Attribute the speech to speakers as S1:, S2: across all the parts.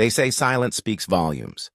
S1: They say silence speaks volumes.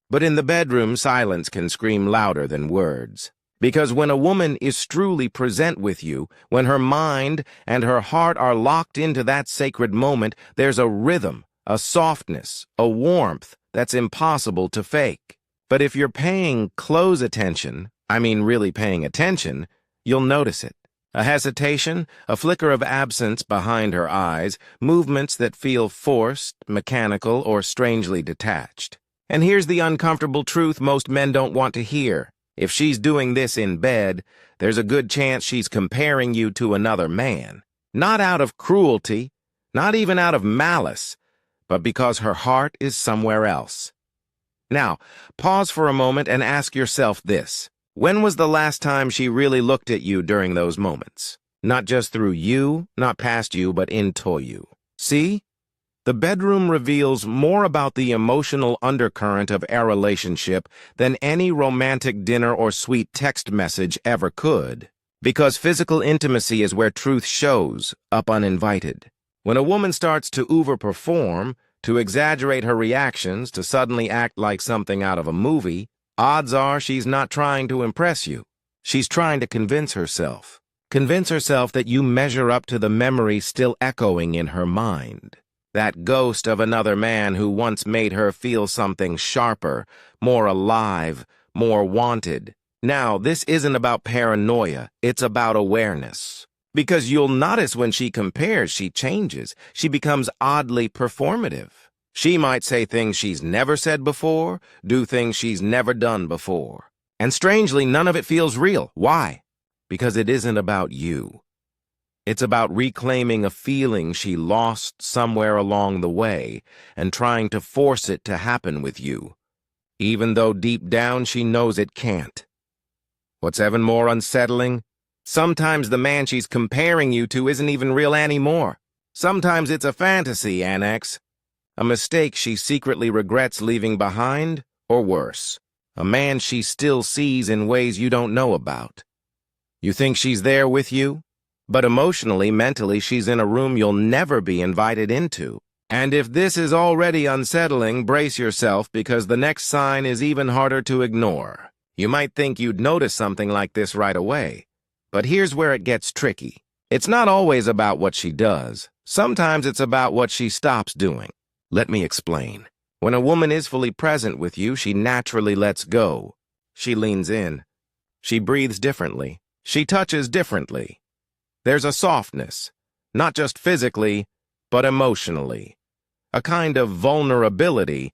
S1: But in the bedroom, silence can scream louder than words. Because when a woman is truly present with you, when her mind and her heart are locked into that sacred moment, there's a rhythm, a softness, a warmth that's impossible to fake. But if you're paying close attention, really paying attention, you'll notice it. A hesitation, a flicker of absence behind her eyes, movements that feel forced, mechanical, or strangely detached. And here's the uncomfortable truth most men don't want to hear. If she's doing this in bed, there's a good chance she's comparing you to another man. Not out of cruelty, not even out of malice, but because her heart is somewhere else. Now, pause for a moment and ask yourself this. When was the last time she really looked at you during those moments? Not just through you, not past you, but into you. See? The bedroom reveals more about the emotional undercurrent of our relationship than any romantic dinner or sweet text message ever could. Because physical intimacy is where truth shows up uninvited. When a woman starts to overperform, to exaggerate her reactions, to suddenly act like something out of a movie, odds are she's not trying to impress you. She's trying to convince herself. Convince herself that you measure up to the memory still echoing in her mind. That ghost of another man who once made her feel something sharper, more alive, more wanted. Now, this isn't about paranoia, it's about awareness. Because you'll notice when she compares, she changes. She becomes oddly performative. She might say things she's never said before, do things she's never done before. And strangely, none of it feels real. Why? Because it isn't about you. It's about reclaiming a feeling she lost somewhere along the way and trying to force it to happen with you, even though deep down she knows it can't. What's even more unsettling? Sometimes the man she's comparing you to isn't even real anymore. Sometimes it's a fantasy, Annex. A mistake she secretly regrets leaving behind, or worse, a man she still sees in ways you don't know about. You think she's there with you? But emotionally, mentally, she's in a room you'll never be invited into. And if this is already unsettling, brace yourself because the next sign is even harder to ignore. You might think you'd notice something like this right away. But here's where it gets tricky. It's not always about what she does. Sometimes it's about what she stops doing. Let me explain. When a woman is fully present with you, she naturally lets go. She leans in. She breathes differently. She touches differently. There's a softness, not just physically, but emotionally. A kind of vulnerability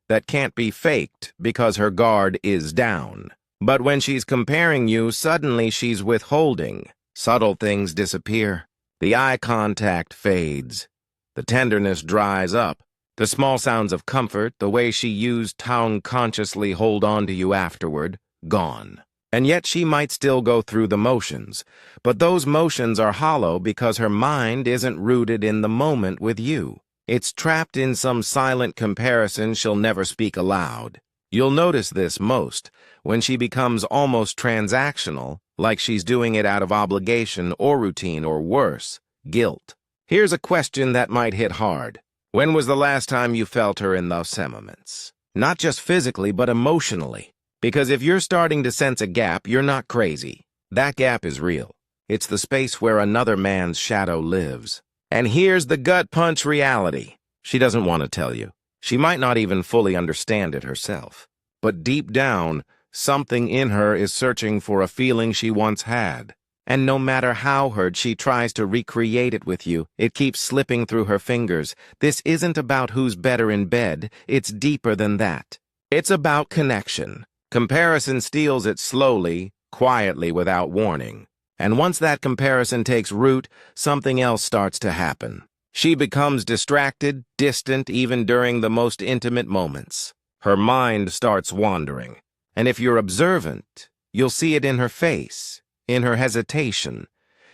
S1: that can't be faked because her guard is down. But when she's comparing you, suddenly she's withholding. Subtle things disappear. The eye contact fades. The tenderness dries up. The small sounds of comfort, the way she used to unconsciously hold on to you afterward, gone. And yet she might still go through the motions. But those motions are hollow because her mind isn't rooted in the moment with you. It's trapped in some silent comparison she'll never speak aloud. You'll notice this most when she becomes almost transactional, like she's doing it out of obligation or routine or worse, guilt. Here's a question that might hit hard. When was the last time you felt her in those sentiments? Not just physically, but emotionally. Because if you're starting to sense a gap, you're not crazy. That gap is real. It's the space where another man's shadow lives. And here's the gut punch reality. She doesn't want to tell you. She might not even fully understand it herself. But deep down, something in her is searching for a feeling she once had. And no matter how hard she tries to recreate it with you, it keeps slipping through her fingers. This isn't about who's better in bed. It's deeper than that. It's about connection. Comparison steals it slowly, quietly, without warning. And once that comparison takes root, something else starts to happen. She becomes distracted, distant, even during the most intimate moments. Her mind starts wandering. And if you're observant, you'll see it in her face, in her hesitation,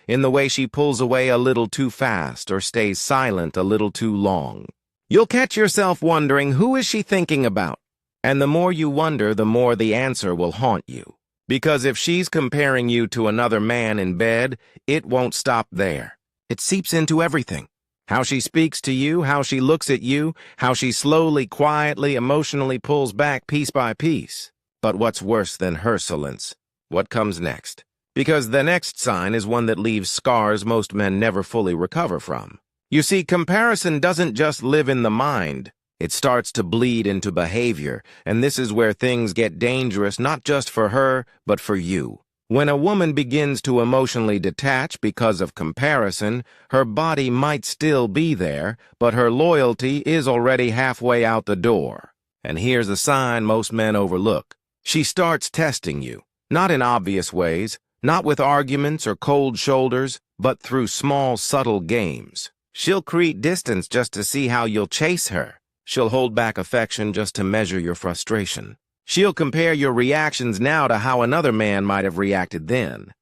S1: in the way she pulls away a little too fast or stays silent a little too long. You'll catch yourself wondering, who is she thinking about? And the more you wonder, the more the answer will haunt you. Because if she's comparing you to another man in bed, it won't stop there. It seeps into everything. How she speaks to you, how she looks at you, how she slowly, quietly, emotionally pulls back piece by piece. But what's worse than her silence? What comes next? Because the next sign is one that leaves scars most men never fully recover from. You see, comparison doesn't just live in the mind. It starts to bleed into behavior, and this is where things get dangerous not just for her, but for you. When a woman begins to emotionally detach because of comparison, her body might still be there, but her loyalty is already halfway out the door. And here's a sign most men overlook. She starts testing you, not in obvious ways, not with arguments or cold shoulders, but through small, subtle games. She'll create distance just to see how you'll chase her. She'll hold back affection just to measure your frustration. She'll compare your reactions now to how another man might have reacted then.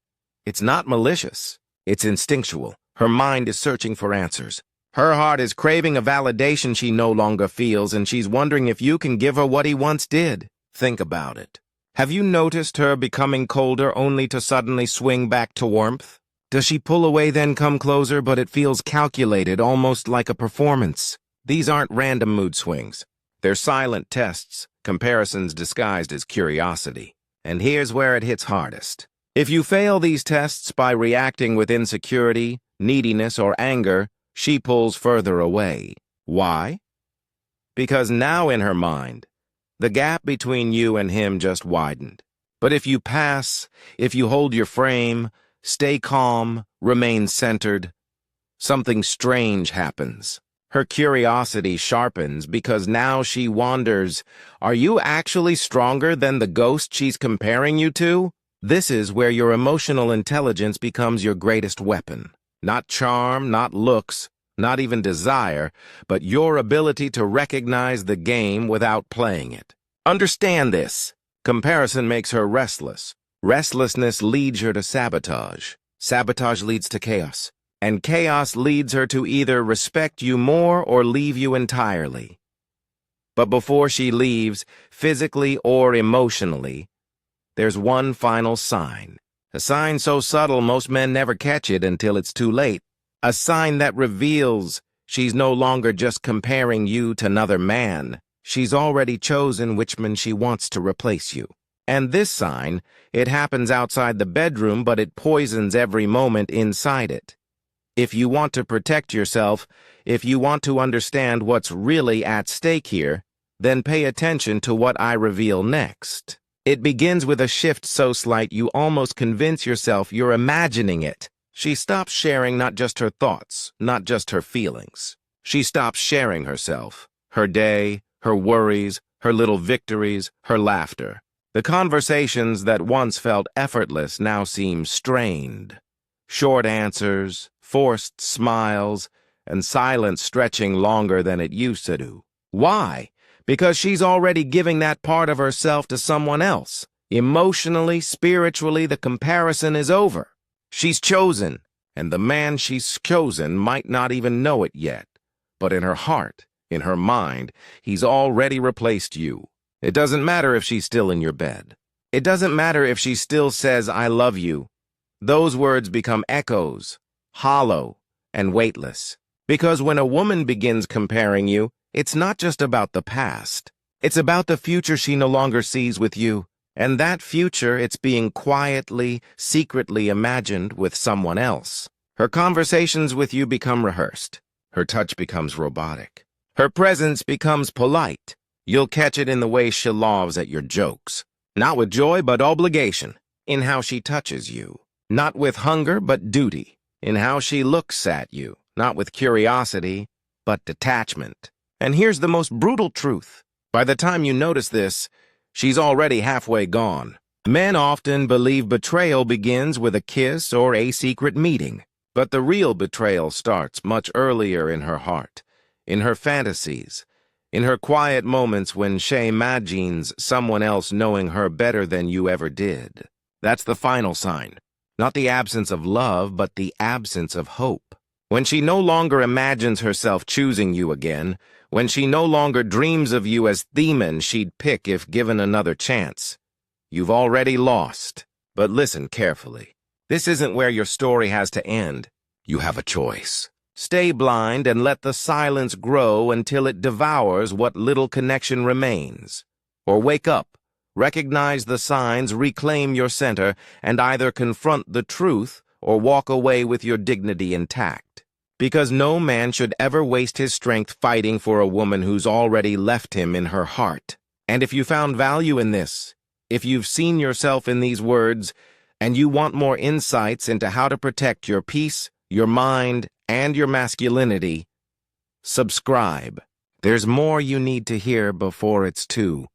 S1: It's not malicious. It's instinctual. Her mind is searching for answers. Her heart is craving a validation she no longer feels, and she's wondering if you can give her what he once did. Think about it. Have you noticed her becoming colder only to suddenly swing back to warmth? Does she pull away then come closer, but it feels calculated, almost like a performance? These aren't random mood swings. They're silent tests, comparisons disguised as curiosity. And here's where it hits hardest. If you fail these tests by reacting with insecurity, neediness, or anger, she pulls further away. Why? Because now in her mind, the gap between you and him just widened. But if you pass, if you hold your frame, stay calm, remain centered, something strange happens. Her curiosity sharpens because now she wonders, are you actually stronger than the ghost she's comparing you to? This is where your emotional intelligence becomes your greatest weapon. Not charm, not looks, not even desire, but your ability to recognize the game without playing it. Understand this. Comparison makes her restless. Restlessness leads her to sabotage. Sabotage leads to chaos. And chaos leads her to either respect you more or leave you entirely. But before she leaves, physically or emotionally, there's one final sign. A sign so subtle most men never catch it until it's too late. A sign that reveals she's no longer just comparing you to another man. She's already chosen which man she wants to replace you. And this sign, it happens outside the bedroom, but it poisons every moment inside it. If you want to protect yourself, if you want to understand what's really at stake here, then pay attention to what I reveal next. It begins with a shift so slight you almost convince yourself you're imagining it. She stops sharing not just her thoughts, not just her feelings. She stops sharing herself, her day, her worries, her little victories, her laughter. The conversations that once felt effortless now seem strained. Short answers, forced smiles, and silence stretching longer than it used to do. Why? Because she's already giving that part of herself to someone else. Emotionally, spiritually, the comparison is over. She's chosen, and the man she's chosen might not even know it yet. But in her heart, in her mind, he's already replaced you. It doesn't matter if she's still in your bed. It doesn't matter if she still says, I love you. Those words become echoes, hollow, and weightless. Because when a woman begins comparing you, it's not just about the past. It's about the future she no longer sees with you. And that future, it's being quietly, secretly imagined with someone else. Her conversations with you become rehearsed. Her touch becomes robotic. Her presence becomes polite. You'll catch it in the way she laughs at your jokes. Not with joy, but obligation. In how she touches you. Not with hunger, but duty. In how she looks at you. Not with curiosity, but detachment. And here's the most brutal truth. By the time you notice this, she's already halfway gone. Men often believe betrayal begins with a kiss or a secret meeting. But the real betrayal starts much earlier in her heart, in her fantasies, in her quiet moments when she imagines someone else knowing her better than you ever did. That's the final sign. Not the absence of love, but the absence of hope. When she no longer imagines herself choosing you again, when she no longer dreams of you as the man she'd pick if given another chance, you've already lost. But listen carefully. This isn't where your story has to end. You have a choice. Stay blind and let the silence grow until it devours what little connection remains. Or wake up, recognize the signs, reclaim your center, and either confront the truth or walk away with your dignity intact. Because no man should ever waste his strength fighting for a woman who's already left him in her heart. And if you found value in this, if you've seen yourself in these words, and you want more insights into how to protect your peace, your mind, and your masculinity, subscribe. There's more you need to hear before it's too